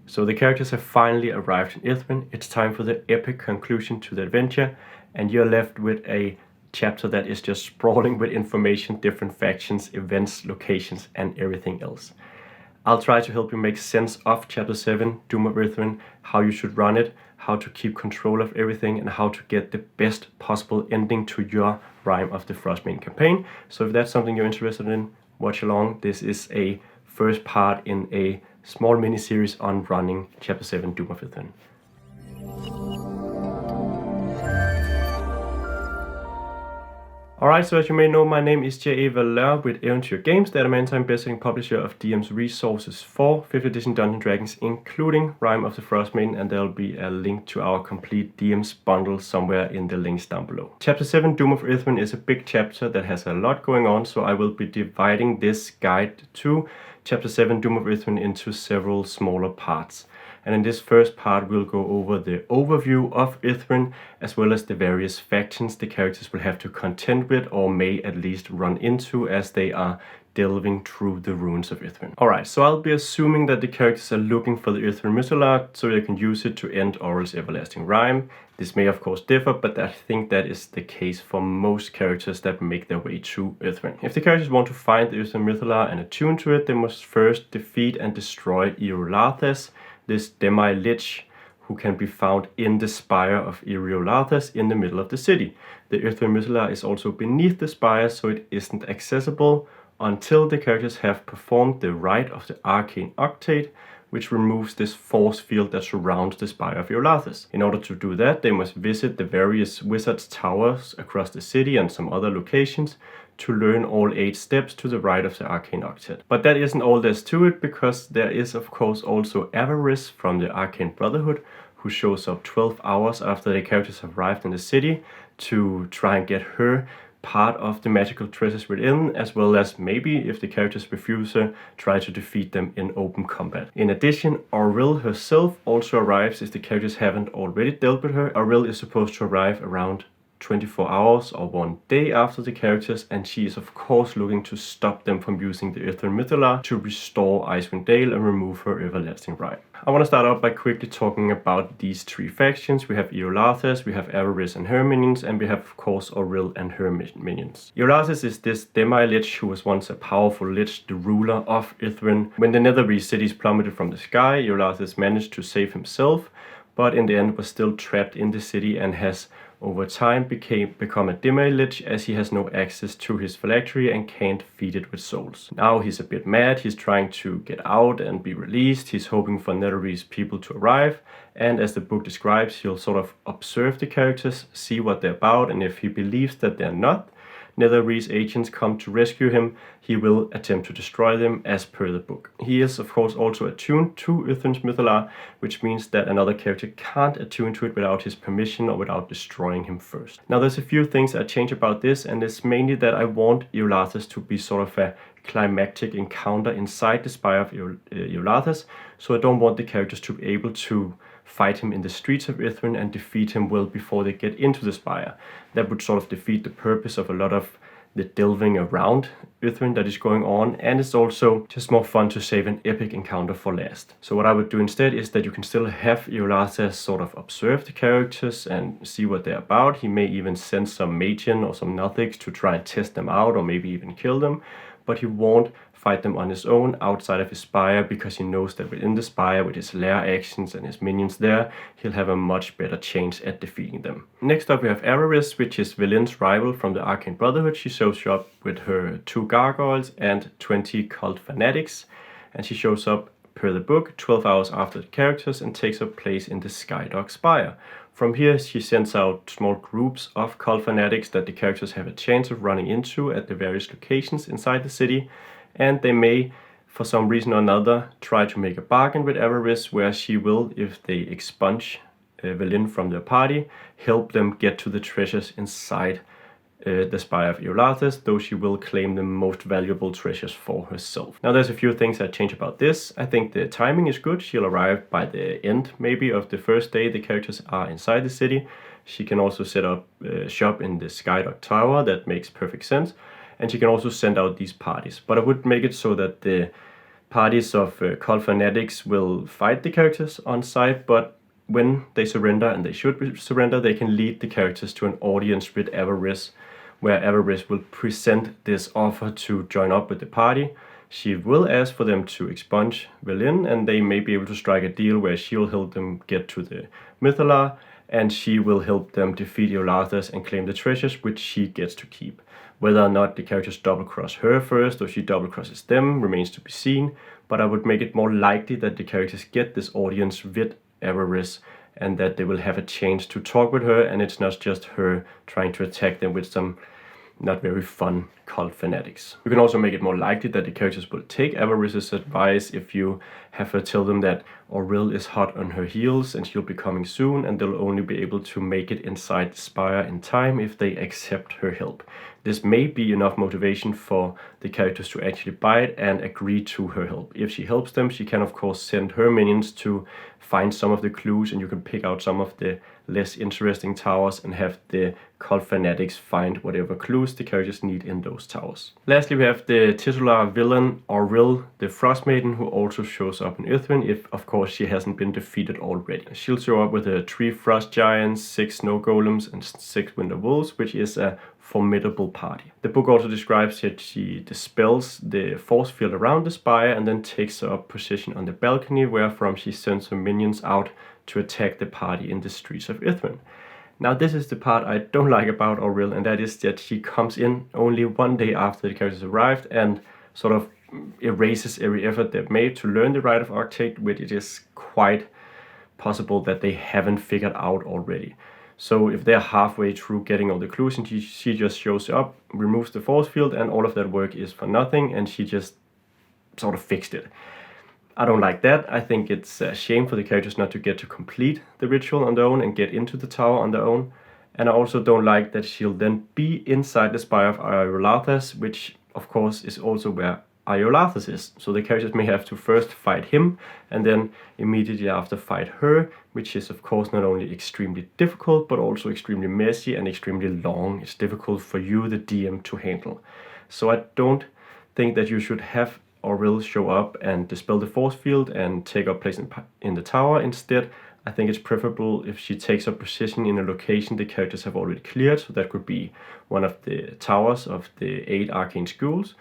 So the characters have finally arrived in Ythryn. It's time for the epic conclusion to the adventure, and you're left with a chapter that is just sprawling with information, different factions, events, locations, and everything else. I'll try to help you make sense of Chapter 7, Doom of Ythryn, how you should run it, how to keep control of everything, and how to get the best possible ending to your Rime of the Frostmaiden campaign. So if that's something you're interested in, watch along. This is a first part in a small mini-series on running Chapter 7, Doom of Ythryn. Alright, so as you may know, my name is Iriolarthas with Eventyr Games, the adamantine best-selling publisher of DM's resources for 5th edition Dungeons & Dragons, including Rime of the Frostmaiden, and there'll be a link to our complete DM's bundle somewhere in the links down below. Chapter 7, Doom of Ythryn, is a big chapter that has a lot going on, so I will be dividing this guide to Chapter 7, Doom of Ythryn into several smaller parts. And in this first part, we'll go over the overview of Ythryn, as well as the various factions the characters will have to contend with, or may at least run into as they are delving through the ruins of Ythryn. Alright, so I'll be assuming that the characters are looking for the Ythryn Mythallar so they can use it to end Auril's everlasting rime. This may of course differ, but I think that is the case for most characters that make their way to Ythryn. If the characters want to find the Ythryn Mythallar and attune to it, they must first defeat and destroy Iriolarthas, this demi-lich who can be found in the spire of Iriolarthas in the middle of the city. The Ythryn Mythallar is also beneath the spire, so it isn't accessible until the characters have performed the rite of the arcane octave, which removes this force field that surrounds the spire of Iriolarthas. In order to do that, they must visit the various wizards' towers across the city and some other locations to learn all 8 steps to the rite of the arcane octave. But that isn't all there's to it, because there is of course also Avarice from the Arcane Brotherhood, who shows up 12 hours after the characters have arrived in the city to try and get her part of the magical treasures within, as well as maybe, if the characters refuse her, try to defeat them in open combat. In addition, Auril herself also arrives if the characters haven't already dealt with her. Auril is supposed to arrive around 24 hours or 1 day after the characters, and she is of course looking to stop them from using the Ythryn Mythallar to restore Icewind Dale and remove her everlasting rime. I want to start out by quickly talking about these 3 factions. We have Iriolarthas, we have Avarice and her minions, and we have of course Auril and her minions. Iriolarthas is this demi-lich who was once a powerful lich, the ruler of Ythryn. When the Netherese cities plummeted from the sky, Iriolarthas managed to save himself, but in the end was still trapped in the city and has over time become a demi-lich, as he has no access to his phylactery and can't feed it with souls. Now he's a bit mad, he's trying to get out and be released, he's hoping for Netherese people to arrive, and as the book describes, he'll sort of observe the characters, see what they're about, and if he believes that they're not Netherese agents come to rescue him, he will attempt to destroy them as per the book. He is of course also attuned to Ythryn's Mythallar, which means that another character can't attune to it without his permission or without destroying him first. Now there's a few things that change about this, and it's mainly that I want Iriolarthas to be sort of a climactic encounter inside the spire of Iriolarthas, so I don't want the characters to be able to fight him in the streets of Ythryn and defeat him well before they get into the spire. That would sort of defeat the purpose of a lot of the delving around Ythryn that is going on, and it's also just more fun to save an epic encounter for last. So what I would do instead is that you can still have Iriolarthas sort of observe the characters and see what they're about. He may even send some Magian or some Nothics to try and test them out, or maybe even kill them, but he won't fight them on his own outside of his spire, because he knows that within the spire, with his lair actions and his minions there, he'll have a much better chance at defeating them. Next up we have Avarice, which is Velin's rival from the Arcane Brotherhood. She shows up with her 2 gargoyles and 20 cult fanatics, and she shows up per the book 12 hours after the characters and takes up place in the Skydog Spire. From here she sends out small groups of cult fanatics that the characters have a chance of running into at the various locations inside the city, and they may, for some reason or another, try to make a bargain with Avarice, where she will, if they expunge Velin from their party, help them get to the treasures inside the spire of Iriolarthas, though she will claim the most valuable treasures for herself. Now there's a few things that change about this. I think the timing is good. She'll arrive by the end maybe of the first day the characters are inside the city. She can also set up shop in the Skydog Tower. That makes perfect sense. And she can also send out these parties. But I would make it so that the parties of cult fanatics will fight the characters on site, but when they surrender, and they should surrender, they can lead the characters to an audience with Avarice, where Avarice will present this offer to join up with the party. She will ask for them to expunge Velin, and they may be able to strike a deal where she will help them get to the Mythalar, and she will help them defeat Iriolarthas and claim the treasures, which she gets to keep. Whether or not the characters double-cross her first or she double-crosses them remains to be seen, but I would make it more likely that the characters get this audience with Avarice and that they will have a chance to talk with her, and it's not just her trying to attack them with some not very fun cult fanatics. You can also make it more likely that the characters will take Avarice's advice if you have her tell them that Auril is hot on her heels and she'll be coming soon, and they'll only be able to make it inside the spire in time if they accept her help. This may be enough motivation for the characters to actually buy it and agree to her help. If she helps them, she can of course send her minions to find some of the clues, and you can pick out some of the less interesting towers and have the cult fanatics find whatever clues the characters need in those towers. Lastly, we have the titular villain Auril, the Frostmaiden, who also shows up in Ythryn if of course she hasn't been defeated already. She'll show up with 3 frost giants, 6 snow golems and 6 winter wolves, which is a formidable party. The book also describes that she dispels the force field around the spire and then takes up position on the balcony, wherefrom she sends her minions out to attack the party in the streets of Ythryn. Now this is the part I don't like about Auril, and that is that she comes in only one day after the characters arrived and sort of erases every effort they've made to learn the Rite of Arctate, which it is quite possible that they haven't figured out already. So if they're halfway through getting all the clues and she just shows up, removes the force field, and all of that work is for nothing, and she just sort of fixed it. I don't like that. I think it's a shame for the characters not to get to complete the ritual on their own and get into the tower on their own. And I also don't like that she'll then be inside the spire of Iriolarthas, which of course is also where Iriolarthas is. So the characters may have to first fight him and then immediately after fight her, which is of course not only extremely difficult but also extremely messy and extremely long. It's difficult for you, the DM, to handle. So I don't think that you should have Auril show up and dispel the force field and take up place in the tower. Instead, I think it's preferable if she takes up position in a location the characters have already cleared. So that could be one of the towers of the 8 arcane schools.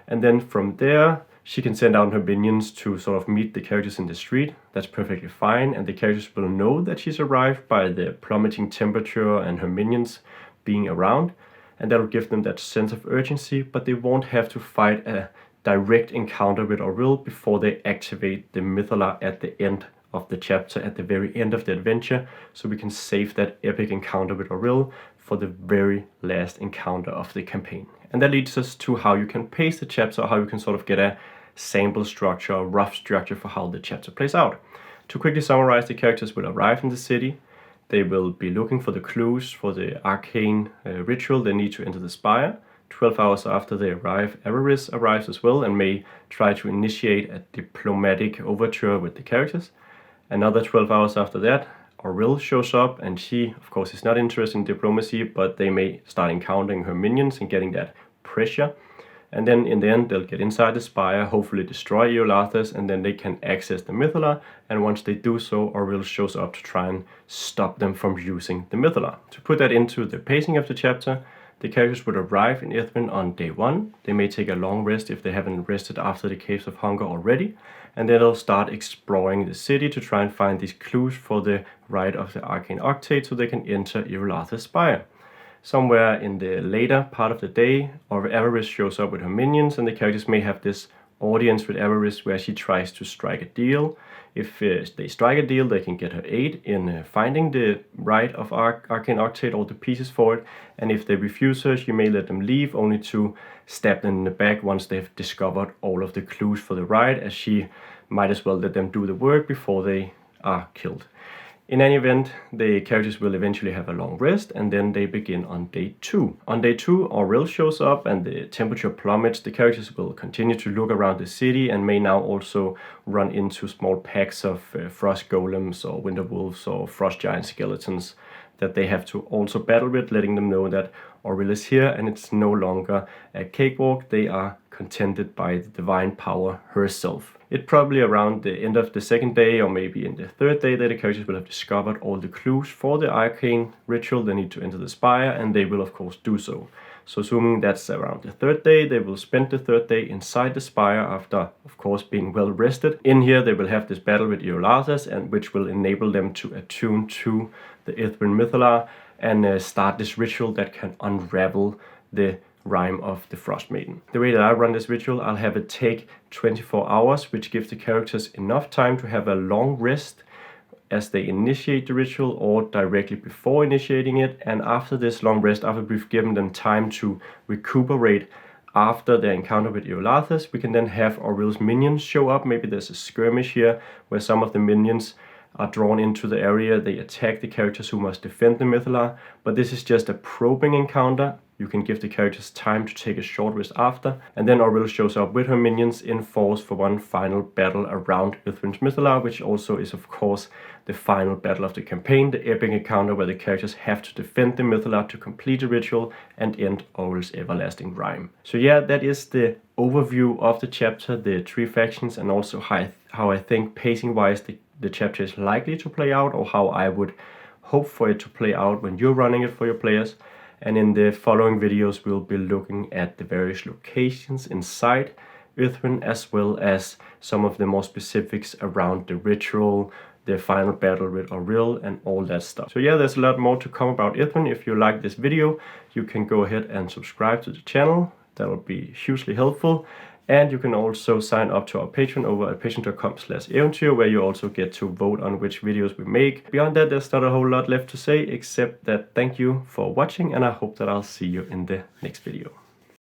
And then from there, she can send out her minions to sort of meet the characters in the street. That's perfectly fine. And the characters will know that she's arrived by the plummeting temperature and her minions being around. And that will give them that sense of urgency, but they won't have to fight a direct encounter with Auril before they activate the Mythalar at the end of the chapter, at the very end of the adventure, so we can save that epic encounter with Auril for the very last encounter of the campaign. And that leads us to how you can pace the chapter, how you can sort of get a sample structure, a rough structure for how the chapter plays out. To quickly summarize, the characters will arrive in the city. They will be looking for the clues for the arcane ritual they need to enter the spire. 12 hours after they arrive, Avarice arrives as well and may try to initiate a diplomatic overture with the characters. Another 12 hours after that, Auril shows up, and she, of course, is not interested in diplomacy, but they may start encountering her minions and getting that pressure. And then in the end, they'll get inside the spire, hopefully destroy Iriolarthas, and then they can access the Mythalar. And once they do so, Auril shows up to try and stop them from using the Mythalar. To put that into the pacing of the chapter, the characters would arrive in Ythryn on day 1. They may take a long rest if they haven't rested after the Caves of Hunger already, and then they'll start exploring the city to try and find these clues for the Rite of the Arcane Octate so they can enter Iriolarthas' spire. Somewhere in the later part of the day, Avarice shows up with her minions, and the characters may have this audience with Avarice where she tries to strike a deal. If they strike a deal, they can get her aid in finding the Rite of Arcane Octate, all the pieces for it. And if they refuse her, she may let them leave, only to stab them in the back once they've discovered all of the clues for the rite, as she might as well let them do the work before they are killed. In any event, the characters will eventually have a long rest, and then they begin on day 2. On day 2, Auril shows up and the temperature plummets. The characters will continue to look around the city and may now also run into small packs of frost golems or winter wolves or frost giant skeletons that they have to also battle with, letting them know that Auril is here and it's no longer a cakewalk. They are contended by the divine power herself. It's probably around the end of the second day or maybe in the third day that the characters will have discovered all the clues for the arcane ritual. They need to enter the spire, and they will of course do so. So assuming that's around the third day, they will spend the third day inside the spire after, of course, being well rested. In here they will have this battle with Iriolarthas, and which will enable them to attune to the Ythryn Mythallar and start this ritual that can unravel the Rime of the Frostmaiden. The way that I run this ritual, I'll have it take 24 hours, which gives the characters enough time to have a long rest as they initiate the ritual or directly before initiating it. And after this long rest, after we've given them time to recuperate after their encounter with Iriolarthas, we can then have Auril's minions show up. Maybe there's a skirmish here where some of the minions are drawn into the area. They attack the characters who must defend the Mythallar, but this is just a probing encounter. You can give the characters time to take a short rest after, and then Auril shows up with her minions in force for one final battle around Ythryn's Mythallar, which also is of course the final battle of the campaign, the epic encounter where the characters have to defend the Mythallar to complete the ritual and end Auril's everlasting Rime. So yeah, that is the overview of the chapter, the 3 factions, and also how I think pacing-wise the chapter is likely to play out, or how I would hope for it to play out when you're running it for your players. And in the following videos we'll be looking at the various locations inside Ythryn, as well as some of the more specifics around the ritual, the final battle with Auril, and all that stuff. So yeah, there's a lot more to come about Ythryn. If you like this video, you can go ahead and subscribe to the channel. That will be hugely helpful. And you can also sign up to our Patreon over at patreon.com/eventyr, where you also get to vote on which videos we make. Beyond that, there's not a whole lot left to say, except that thank you for watching, and I hope that I'll see you in the next video.